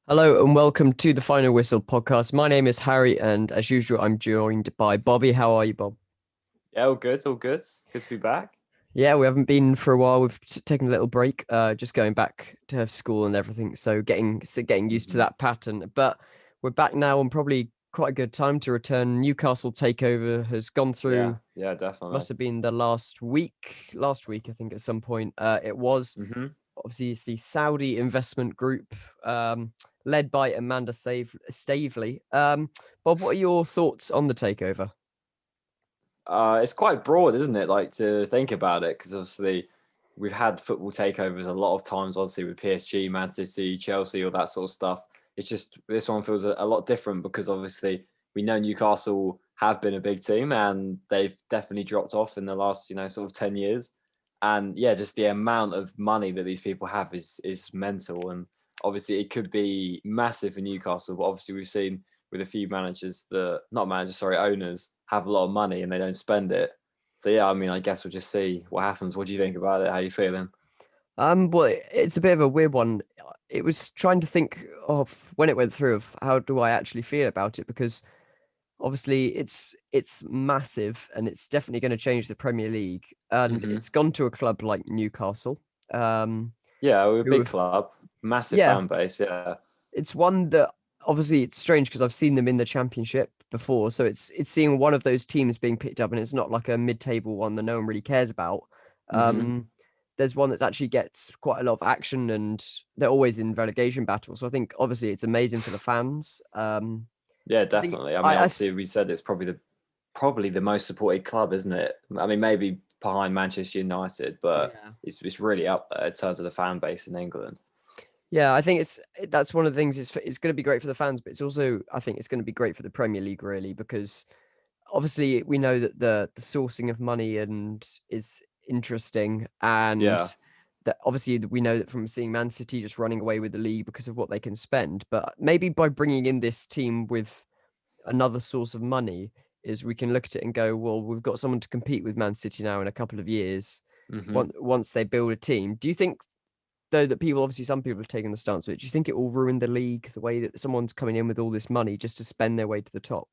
Hello and welcome to the Final Whistle podcast. My name is Harry, and as usual, I'm joined by Bobby. How are you, Bob? Yeah, all good, all good. Good to be back. Yeah, we haven't been for a while. We've taken a little break, just going back to school and everything. So getting used to Mhm. that pattern. But we're back now, and probably quite a good time to return. Newcastle Takeover has gone Yeah, through. yeah, definitely. Must have been the last week. Last week, I think, at some point. It was. hmm Obviously, it's the Saudi investment group, led by Amanda Stavely. Bob, what are your thoughts on the takeover? It's quite broad, isn't it? Like to think about it, because obviously we've had football takeovers a lot of times, obviously with PSG, Man City, Chelsea, all that sort of stuff. It's just this one feels a lot different because obviously we know Newcastle have been a big team and they've definitely dropped off in the last, sort of 10 years. And yeah, just the amount of money that these people have is mental. And obviously it could be massive for Newcastle, but obviously we've seen with a few managers that not managers, sorry, owners have a lot of money and they don't spend it. So yeah, I mean, I guess we'll just see what happens. What do you think about it? How are you feeling? Well, it's a bit of a weird one. It was trying to think of when it went through of how do I actually feel about it because obviously it's massive and it's definitely going to change the Premier League and hmm it's gone to a club like Newcastle, Yeah, we're a who big have club, massive yeah, fan base. Yeah. it's one that obviously it's strange because I've seen them in the Championship before, so it's seeing one of those teams being picked up, and it's not like a mid-table one that no one really cares about. hmm Um, there's one that's actually gets quite a lot of action, and they're always in relegation battles. So I think obviously it's amazing for the fans. Yeah, I think definitely. I mean, I obviously we said it's probably the most supported club, isn't it? I mean, maybe behind Manchester United, but yeah. it's really up there in terms of the fan base in England. Yeah, I think that's one of the things. It's going to be great for the fans, but it's also I think it's going to be great for the Premier League really because obviously we know that the sourcing of money and is interesting Yeah. and that obviously we know that from seeing Man City just running away with the league because of what they can spend, but maybe by bringing in this team with another source of money is we can look at it and go, well, we've got someone to compete with Man City now in a couple of years hmm once they build a team. Do you think though that people obviously some people have taken the stance of it, do you think it will ruin the league the way that someone's coming in with all this money just to spend their way to the top?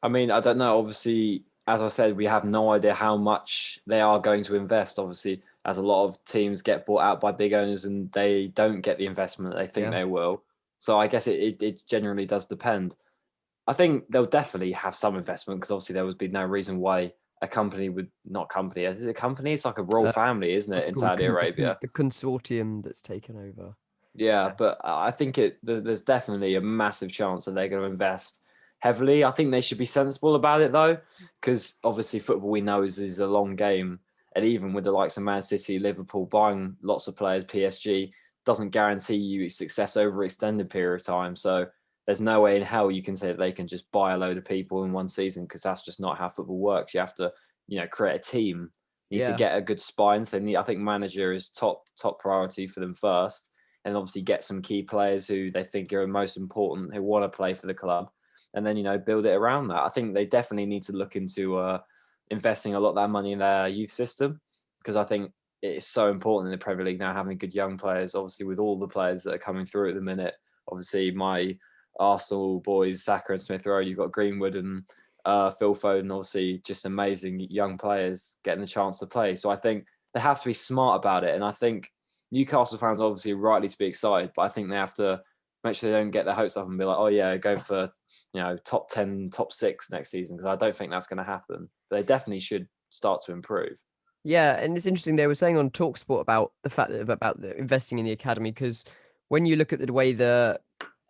I mean, I don't know. Obviously, as I said, we have no idea how much they are going to invest. Obviously, as a lot of teams get bought out by big owners and they don't get the investment that they think Yeah. they will. So I guess it generally does depend. I think they'll definitely have some investment because obviously there would be no reason why a company would not company. Is it a company? It's like a royal Uh, family, isn't it, what's it in called? Saudi Arabia? The consortium that's taken over. Yeah, Yeah. but I think there's definitely a massive chance that they're going to invest heavily. I think they should be sensible about it though, because obviously football we know is a long game, and even with the likes of Man City, Liverpool buying lots of players, PSG doesn't guarantee you success over extended period of time. So there's no way in hell you can say that they can just buy a load of people in one season because that's just not how football works. You have to, create a team. You need to Yeah. get a good spine. So I think manager is top priority for them first and obviously get some key players who they think are most important, who want to play for the club, and then build it around that. I think they definitely need to look into investing a lot of that money in their youth system because I think it's so important in the Premier League now having good young players. Obviously, with all the players that are coming through at the minute, obviously my Arsenal boys, Saka and Smith Rowe, you've got Greenwood and Phil Foden, obviously just amazing young players getting the chance to play. So I think they have to be smart about it, and I think Newcastle fans obviously rightly to be excited, but I think they have to make sure they don't get their hopes up and be like, oh yeah, go for top 10, top six next season because I don't think that's going to happen. But they definitely should start to improve. Yeah, and it's interesting. They were saying on Talksport about the fact that about the investing in the academy because when you look at the way the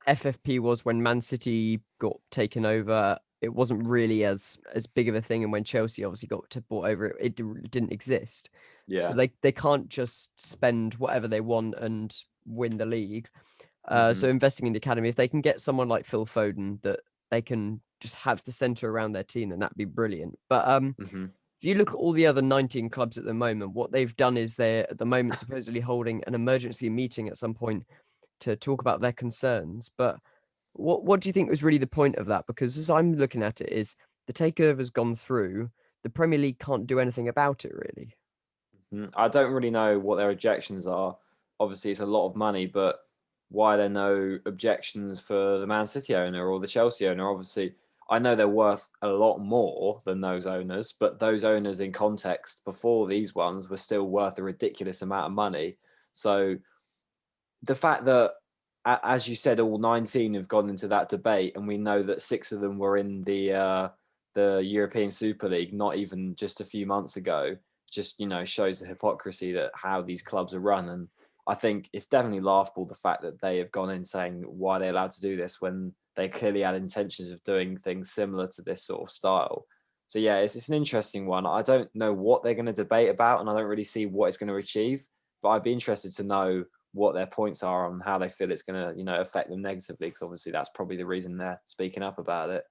FFP was when Man City got taken over, it wasn't really as big of a thing, and when Chelsea obviously got to bought over it, didn't exist. So Yeah. they can't just spend whatever they want and win the league. hmm So investing in the academy, if they can get someone like Phil Foden that they can just have the center around their team, then that'd be brilliant. But hmm if you look at all the other 19 clubs at the moment, what they've done is they're at the moment supposedly holding an emergency meeting at some point to talk about their concerns. But what do you think was really the point of that? Because as I'm looking at it, is the takeover's gone through, the Premier League can't do anything about it really. I don't really know what their objections are. Obviously, it's a lot of money, but why are there no objections for the Man City owner or the Chelsea owner? Obviously, I know they're worth a lot more than those owners, but those owners in context before these ones were still worth a ridiculous amount of money. So the fact that, as you said, all 19 have gone into that debate, and we know that 6 of them were in the European Super League, not even just a few months ago, just shows the hypocrisy that how these clubs are run. And I think it's definitely laughable the fact that they have gone in saying why they're allowed to do this when they clearly had intentions of doing things similar to this sort of style. So yeah, it's an interesting one. I don't know what they're going to debate about, and I don't really see what it's going to achieve. But I'd be interested to know what their points are on how they feel it's going to, affect them negatively. Because obviously that's probably the reason they're speaking up about it.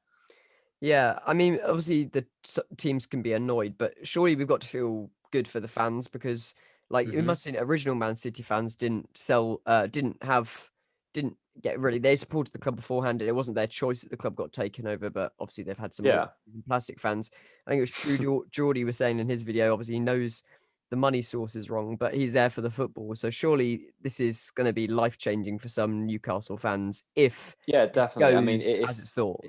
Yeah, I mean, obviously the teams can be annoyed, but surely we've got to feel good for the fans because, like, you Hmm. must have seen original Man City fans didn't get really. They supported the club beforehand, and it wasn't their choice that the club got taken over. But obviously, they've had some more Yeah. plastic fans. I think it was true. Geordie was saying in his video. Obviously, he knows the money source is wrong, but he's there for the football. So surely this is going to be life changing for some Newcastle fans if Yeah, it definitely. I mean, goes as it's thought.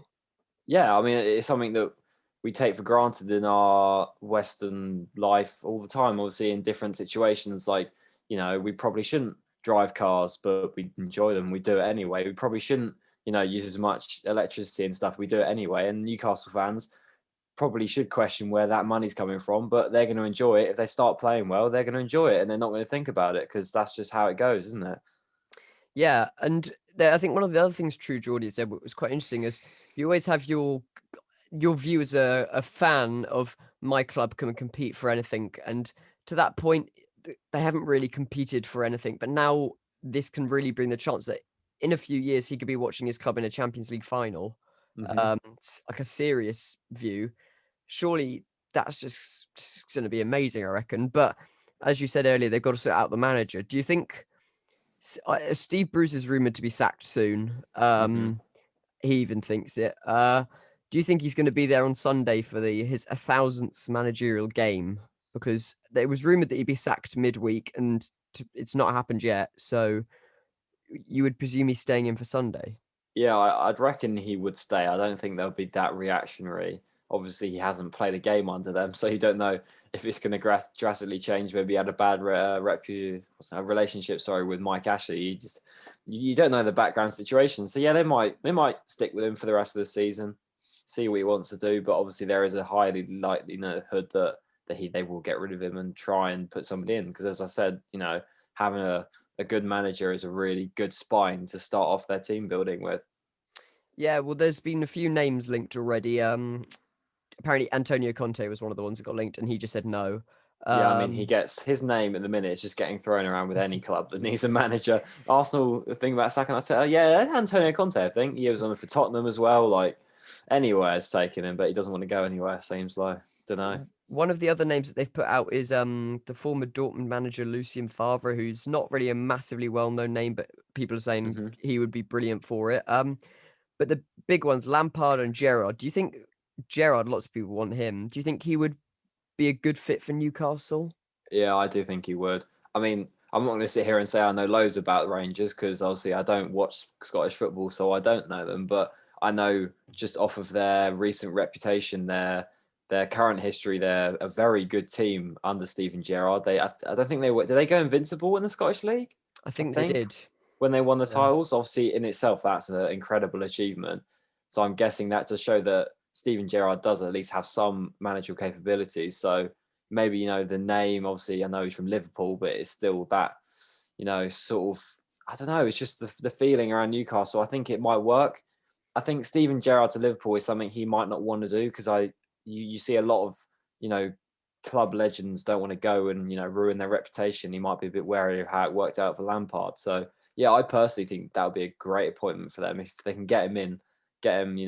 yeah, I mean, it's something that we take for granted in our Western life all the time. Obviously, in different situations, like, we probably shouldn't drive cars, but we enjoy them. We do it anyway. We probably shouldn't, use as much electricity and stuff. We do it anyway. And Newcastle fans probably should question where that money's coming from, but they're going to enjoy it. If they start playing well, they're going to enjoy it, and they're not going to think about it because that's just how it goes, isn't it? Yeah, and I think one of the other things True Geordie said, what was quite interesting, is you always have your view as a fan of my club can compete for anything, and to that point, they haven't really competed for anything. But now this can really bring the chance that in a few years he could be watching his club in a Champions League final. Hmm. Like a serious view. Surely that's just going to be amazing, I reckon. But as you said earlier, they've got to sort out the manager. Do you think? Steve Bruce is rumored to be sacked soon. Hmm. He even thinks it. Do you think he's going to be there on Sunday for his 1,000th managerial game? Because it was rumored that he'd be sacked midweek, and it's not happened yet. So you would presume he's staying in for Sunday. Yeah, I'd reckon he would stay. I don't think they'll be that reactionary. Obviously, he hasn't played a game under them, so you don't know if it's going to drastically change. Maybe he had a bad relationship, sorry, with Mike Ashley. You don't know the background situation. So yeah, they might stick with him for the rest of the season, see what he wants to do. But obviously, there is a highly likelihood that they will get rid of him and try and put somebody in. Because as I said, having a good manager is a really good spine to start off their team building with. Yeah, well, there's been a few names linked already. Apparently Antonio Conte was one of the ones that got linked, and he just said no. Yeah, I mean, he Um, gets his name at the minute. It's just getting thrown around with any club that needs a manager. Arsenal, the thing about sacking, I said, oh, yeah, Antonio Conte. I think he was on for Tottenham as well. Like anywhere it's taking him, but he doesn't want to go anywhere. Seems like, don't know. One of the other names that they've put out is the former Dortmund manager Lucien Favre, who's not really a massively well-known name, but people are saying Hmm. he would be brilliant for it. But the big ones, Lampard and Gerrard. Do you think Gerrard? Lots of people want him. Do you think he would be a good fit for Newcastle? Yeah, I do think he would. I mean, I'm not going to sit here and say I know loads about the Rangers because obviously I don't watch Scottish football, so I don't know them. But I know just off of their recent reputation, their current history, they're a very good team under Steven Gerrard. I don't think they were. Did they go invincible in the Scottish League? I I think they think did. when they won the Yeah. titles. Obviously, in itself, that's an incredible achievement. So I'm guessing that to show that Steven Gerrard does at least have some managerial capabilities. So maybe the name. Obviously, I know he's from Liverpool, but it's still that sort of. I don't know. It's just the feeling around Newcastle. I think it might work. I think Steven Gerrard to Liverpool is something he might not want to do because you see a lot of you know club legends don't want to go and ruin their reputation. He might be a bit wary of how it worked out for Lampard. So yeah, I personally think that would be a great appointment for them if they can get him in, get him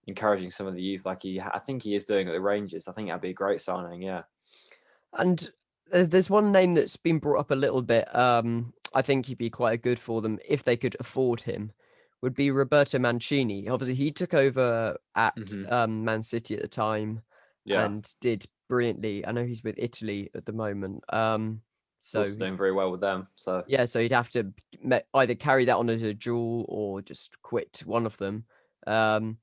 encouraging some of the youth like I think he is doing at the Rangers. I think that'd be a great signing. Yeah. And there's one name that's been brought up a little bit. I think he'd be quite good for them if they could afford him. Would be Roberto Mancini. Obviously, he took over at Hmm. Man City at the time Yeah. and did brilliantly. I know he's with Italy at the moment. So also doing very well with them. So yeah, so he'd have to either carry that on as a duel or just quit one of them. Um,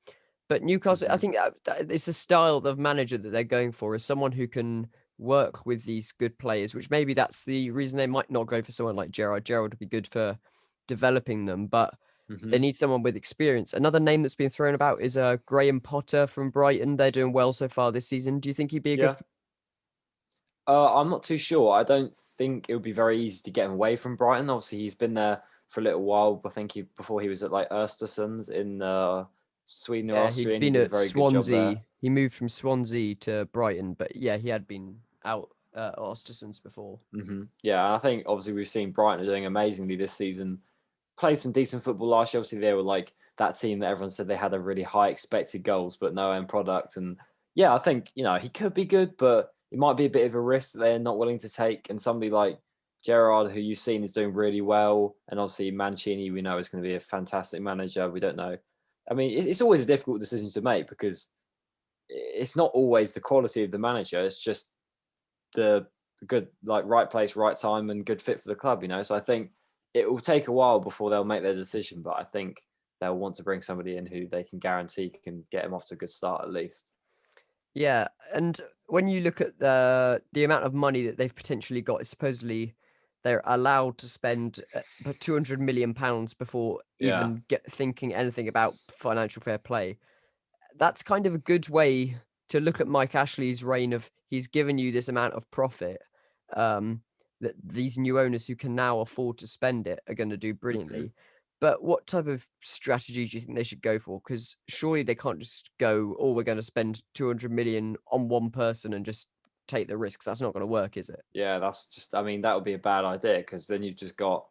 but Newcastle, I think that it's the style of manager that they're going for, is someone who can work with these good players, which maybe that's the reason they might not go for someone like Gerrard. Gerrard would be good for developing them, but they need someone with experience. Another name that's been thrown about is Graham Potter from Brighton. They're doing well so far this season. Do you think he'd be a good? yeah. I'm not too sure. I don't think it would be very easy to get him away from Brighton. Obviously, he's been there for a little while. I think before he was at like Östersunds in Sweden or Yeah, Austria, he'd and he been did a at very good job there. Swansea. He moved from Swansea to Brighton, but yeah, he had been out at Ostersund's before. Yeah, and I think obviously we've seen Brighton are doing amazingly this season. Played some decent football last year. Obviously, they were like that team that everyone said they had a really high expected goals, but no end product. And yeah, I think he could be good, but it might be a bit of a risk that they're not willing to take. And somebody like Gerrard, who you've seen is doing really well, and obviously Mancini, we know is going to be a fantastic manager. We don't know. I mean, it's always a difficult decision to make because it's not always the quality of the manager. It's just the good, like right place, right time, and good fit for the club. So I think it will take a while before they'll make their decision, but I think they'll want to bring somebody in who they can guarantee can get him off to a good start at least. Yeah, and when you look at the amount of money that they've potentially got, supposedly they're allowed to spend about £200 million before Yeah. even thinking anything about financial fair play. That's kind of a good way to look at Mike Ashley's reign of he's given you this amount of profit. That these new owners who can now afford to spend it are going to do brilliantly. But what type of strategy do you think they should go for? Because surely they can't just go, oh, we're going to spend 200 million on one person and just take the risks. That's not going to work, is it? Yeah, that's just, I mean, that would be a bad idea because then you've just got,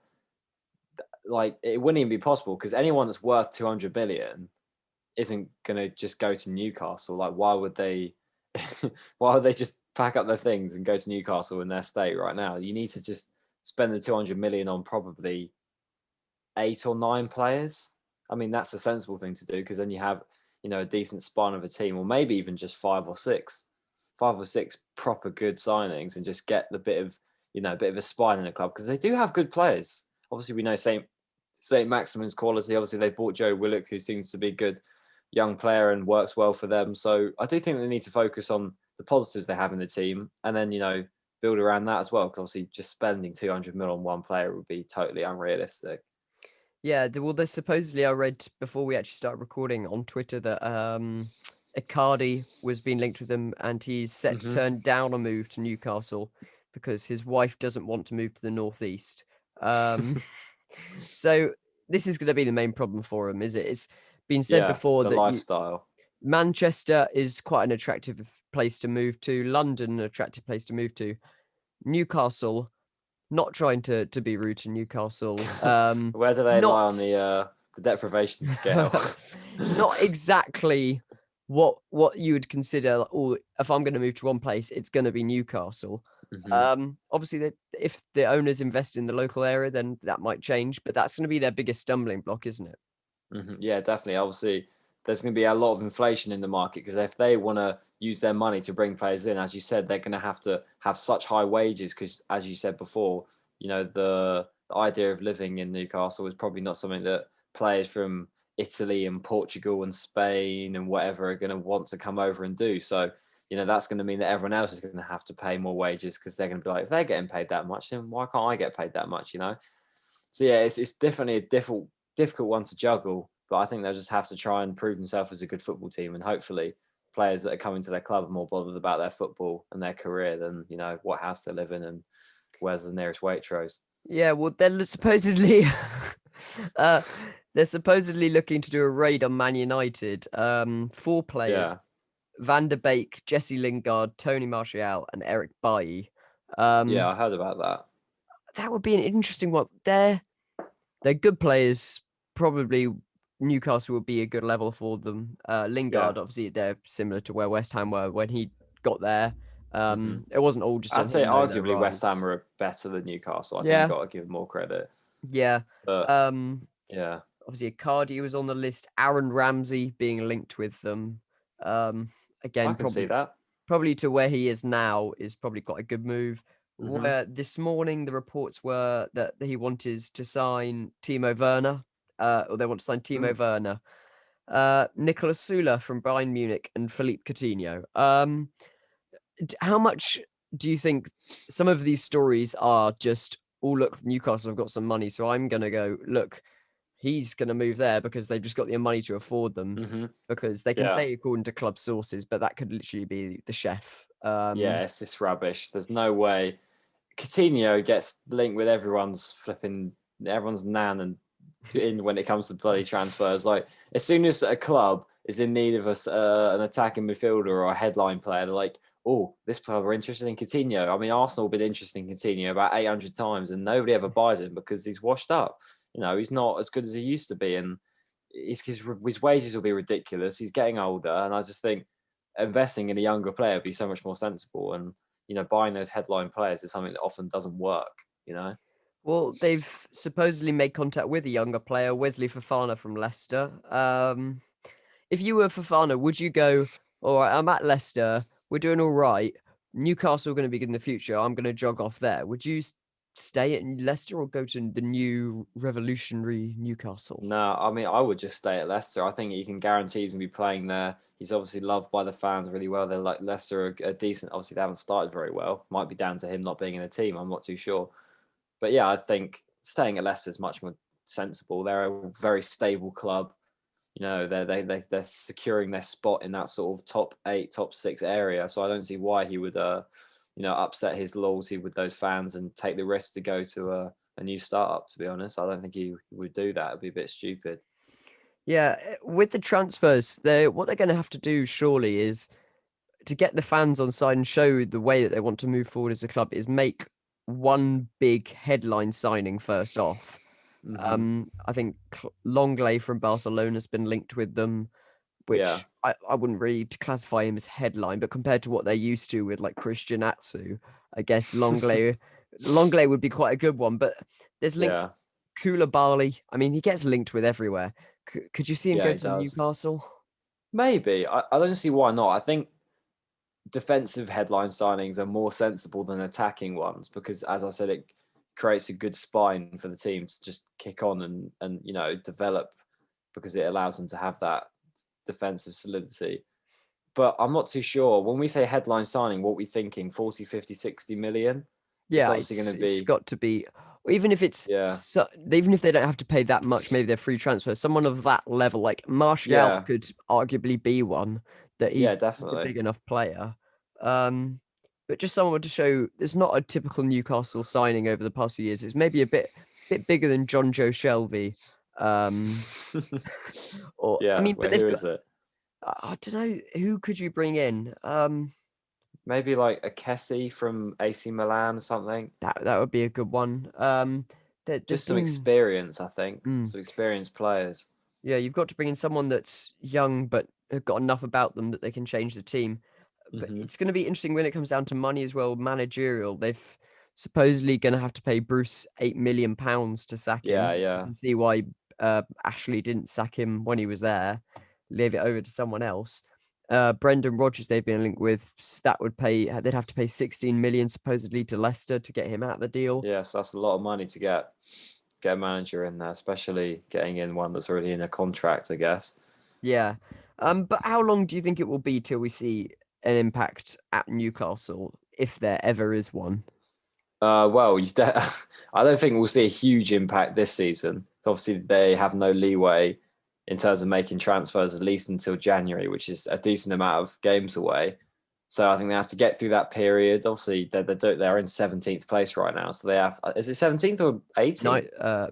like, it wouldn't even be possible because anyone that's worth 200 million isn't going to just go to Newcastle. Like, why would they? Why would they just pack up their things and go to Newcastle in their state right now? You need to just spend the 200 million on probably 8 or 9 players. I mean, that's a sensible thing to do because then you have, a decent spine of a team, or maybe even just 5 or 6 proper good signings, and just get the bit of, a bit of a spine in the club because they do have good players. Obviously, we know Saint Maximin's quality. Obviously, they've bought Joe Willock, who seems to be good young player and works well for them. So I do think they need to focus on the positives they have in the team, and then build around that as well. Because obviously, just spending 200 mil on one player would be totally unrealistic. Yeah, well, there's supposedly, I read before we actually started recording on Twitter that Icardi was being linked with them, and he's set to turn down a move to Newcastle because his wife doesn't want to move to the northeast. So this is going to be the main problem for him, is it? It's been said Yeah, before the that lifestyle. Manchester is quite an attractive place to move to. London, an attractive place to move to. Newcastle, not trying to be rude to Newcastle. Where do they lie on the deprivation scale? Not exactly what you would consider. Or if I'm going to move to one place, it's going to be Newcastle. Obviously, if the owners invest in the local area, then that might change. But that's going to be their biggest stumbling block, isn't it? Yeah, definitely. Obviously, there's going to be a lot of inflation in the market because if they want to use their money to bring players in, as you said, they're going to have such high wages because, as you said before, the idea of living in Newcastle is probably not something that players from Italy and Portugal and Spain and whatever are going to want to come over and do. So, that's going to mean that everyone else is going to have to pay more wages because they're going to be like, if they're getting paid that much, then why can't I get paid that much? So yeah, it's definitely a difficult one to juggle, but I think they'll just have to try and prove themselves as a good football team, and hopefully players that are coming to their club are more bothered about their football and their career than what house they live in and where's the nearest Waitrose. Yeah, well, they're supposedly they're supposedly looking to do a raid on Man United. 4 players: Yeah, Van der Beek, Jesse Lingard, Tony Martial, and Eric Bailly. yeah, I heard about that. That would be an interesting one. They're good players. Probably Newcastle would be a good level for them. Yeah. Lingard, obviously, they're similar to where West Ham were when he got there. It wasn't all just I'd on say him, though. Their arguably West Ham rise. are better than Newcastle. I think you Yeah, got to give them more credit. yeah. But Um, yeah, Obviously, Icardi was on the list. Aaron Ramsey being linked with them. I Again, can see that. probably to where he is now is probably quite a good move. Hmm. where this morning the reports were that he wanted to sign Timo Werner, or they want to sign Timo Werner, Nicolas Sula from Bayern Munich, and Philippe Coutinho. How much do you think some of these stories are just, oh, look, Newcastle have got some money, so I'm going to go, look, he's going to move there because they've just got the money to afford them, Hmm. because they can Yeah. say according to club sources, but that could literally be the chef. Yeah, it's this rubbish. There's no way. Coutinho gets linked with everyone's nan and in when it comes to bloody transfers. Like as soon as a club is in need of an attacking midfielder or a headline player, they're like, "Oh, this club are interested in Coutinho." I mean, Arsenal have been interested in Coutinho about 800 times, and nobody ever buys him because he's washed up. He's not as good as he used to be, and his wages will be ridiculous. He's getting older, and I just think investing in a younger player would be so much more sensible. And buying those headline players is something that often doesn't work. Well, they've supposedly made contact with a younger player, Wesley Fofana from Leicester. If you were Fofana, would you go, all right, I'm at Leicester, we're doing all right, Newcastle are going to be good in the future, I'm going to jog off there. Would you stay at Leicester or go to the new revolutionary Newcastle? No, I mean, I would just stay at Leicester. I think you can guarantee he's going to be playing there. He's obviously loved by the fans really well. They're like Leicester are decent. Obviously, they haven't started very well. Might be down to him not being in a team. I'm not too sure. But yeah, I think staying at Leicester is much more sensible. They're a very stable club. They're securing their spot in that sort of top 8, top 6 area. So I don't see why he would upset his loyalty with those fans and take the risk to go to a new startup. To be honest, I don't think he would do that. It'd be a bit stupid. Yeah, with the transfers, what they're going to have to do surely is to get the fans on side and show the way that they want to move forward as a club is make one big headline signing first off. Hmm. I think Longley from Barcelona has been linked with them, Yeah, which I wouldn't really classify him as headline, but compared to what they're used to with like Christian Atsu, I guess Longley would be quite a good one. But there's links. yeah, Koulibaly, I mean, he gets linked with everywhere. Could you see him yeah. go He to does. Newcastle? Maybe. I don't see why not. I think defensive headline signings are more sensible than attacking ones because, as I said, it creates a good spine for the team to just kick on and develop because it allows them to have that defensive solidity. But I'm not too sure. When we say headline signing, what we thinking? 40, 50, 60 million? It's Yeah, obviously going to it's be, got to be, or even if it's yeah, even if they don't have to pay that much, maybe they're free transfer. Someone of that level, like Martial, yeah, could arguably be one that he's yeah, a definitely. big enough player. Um, but just someone to show there's not a typical Newcastle signing over the past few years. It's maybe a bit bigger than John Joe Shelby. Um, or I Yeah, mean, but well, they've who got is it? I don't know who could you bring in. Maybe like a Kessie from AC Milan or something. That would be a good one. There's Just some been. experience, I think. Mm, Some experienced players. Yeah, you've got to bring in someone that's young but have got enough about them that they can change the team. But Hmm. it's going to be interesting when it comes down to money as well. Managerial, they've supposedly going to have to pay Bruce £8 million to sack Yeah, him. You yeah, can see why Ashley didn't sack him when he was there, leave it over to someone else. Brendan Rodgers, they've been linked with. That would pay. They'd have to pay 16 million supposedly to Leicester to get him out of the deal. yeah. So that's a lot of money to get a manager in there, especially getting in one that's already in a contract, I guess. Yeah. But how long do you think it will be till we see an impact at Newcastle, if there ever is one? Well, I don't think we'll see a huge impact this season. Obviously, they have no leeway in terms of making transfers at least until January, which is a decent amount of games away. So I think they have to get through that period. Obviously, they're in 17th place right now, so they have. Is it 17th or 18th?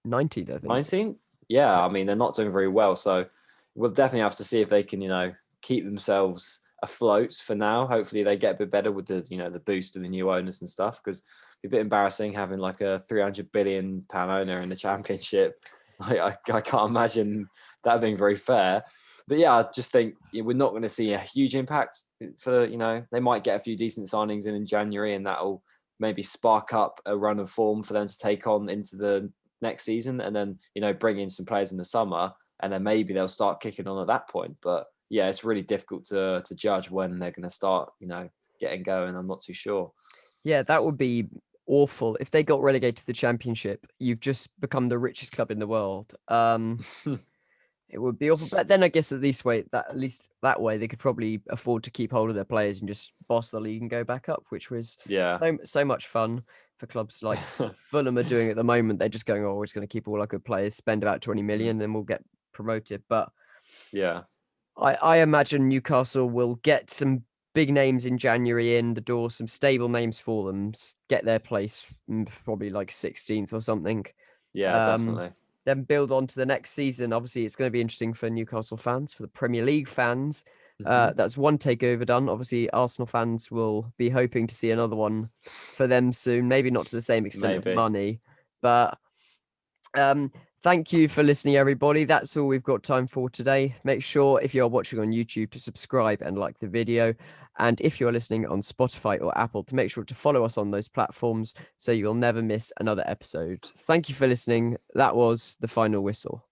19th, I think. 19th? Yeah, I mean they're not doing very well, so we'll definitely have to see if they can, keep themselves afloat for now. Hopefully they get a bit better with the boost of the new owners and stuff because it'd be a bit embarrassing having like a 300 billion pound owner in the championship. I can't imagine that being very fair. But yeah, I just think we're not going to see a huge impact for, they might get a few decent signings in January and that'll maybe spark up a run of form for them to take on into the next season and then, bring in some players in the summer and then maybe they'll start kicking on at that point. But yeah, it's really difficult to judge when they're going to start, getting going. I'm not too sure. Yeah, that would be awful. If they got relegated to the Championship, you've just become the richest club in the world. It would be awful. But then I guess at least that way they could probably afford to keep hold of their players and just boss the league and go back up, which was Yeah. so much fun for clubs like Fulham are doing at the moment. They're just going, oh, we're just going to keep all our good players, spend about 20 million, and we'll get promoted. But Yeah. I imagine Newcastle will get some big names in January in the door, some stable names for them, get their place probably like 16th or something. Yeah, definitely. Then build on to the next season. Obviously, it's going to be interesting for Newcastle fans, for the Premier League fans. That's one takeover done. Obviously, Arsenal fans will be hoping to see another one for them soon. Maybe not to the same extent of money, but thank you for listening, everybody. That's all we've got time for today. Make sure, if you're watching on YouTube, to subscribe and like the video. And if you're listening on Spotify or Apple, to make sure to follow us on those platforms so you'll never miss another episode. Thank you for listening. That was The Final Whistle.